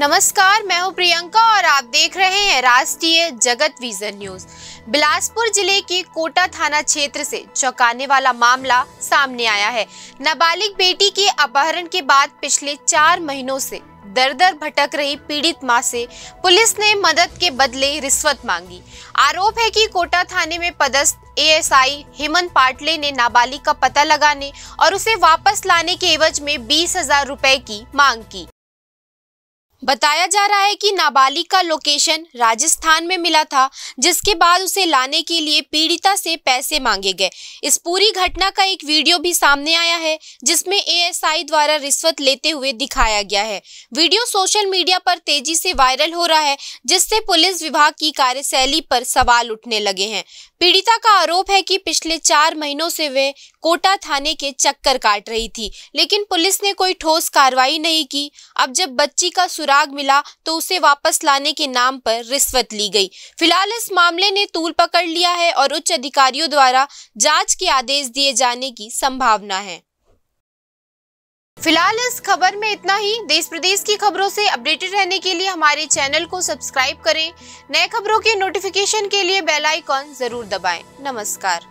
नमस्कार, मैं हूं प्रियंका और आप देख रहे हैं राष्ट्रीय जगत विजन न्यूज। बिलासपुर जिले के कोटा थाना क्षेत्र से चौंकाने वाला मामला सामने आया है। नाबालिग बेटी के अपहरण के बाद पिछले 4 महीनों से दर दर भटक रही पीड़ित मां से पुलिस ने मदद के बदले रिश्वत मांगी। आरोप है कि कोटा थाने में पदस्थ एएसआई हेमंत पाटले ने नाबालिग का पता लगाने और उसे वापस लाने के एवज में 20,000 रुपए की मांग की। बताया जा रहा है कि नाबालिग का लोकेशन राजस्थान में मिला था, जिसके बाद उसे लाने के लिए पीड़िता से पैसे मांगे गए। इस पूरी घटना का एक वीडियो भी सामने आया है, जिसमें एएसआई द्वारा रिश्वत लेते हुए दिखाया गया है। वीडियो सोशल मीडिया पर तेजी से वायरल हो रहा है, जिससे पुलिस विभाग की कार्यशैली पर सवाल उठने लगे हैं। पीड़िता का आरोप है कि पिछले 4 महीनों से वे कोटा थाने के चक्कर काट रही थी, लेकिन पुलिस ने कोई ठोस कार्रवाई नहीं की। अब जब बच्ची का सुराग मिला तो उसे वापस लाने के नाम पर रिश्वत ली गई। फिलहाल इस मामले ने तूल पकड़ लिया है और उच्च अधिकारियों द्वारा जांच के आदेश दिए जाने की संभावना है। फिलहाल इस खबर में इतना ही। देश प्रदेश की खबरों से अपडेटेड रहने के लिए हमारे चैनल को सब्सक्राइब करें। नए खबरों के नोटिफिकेशन के लिए बेल आइकॉन जरूर दबाएं। नमस्कार।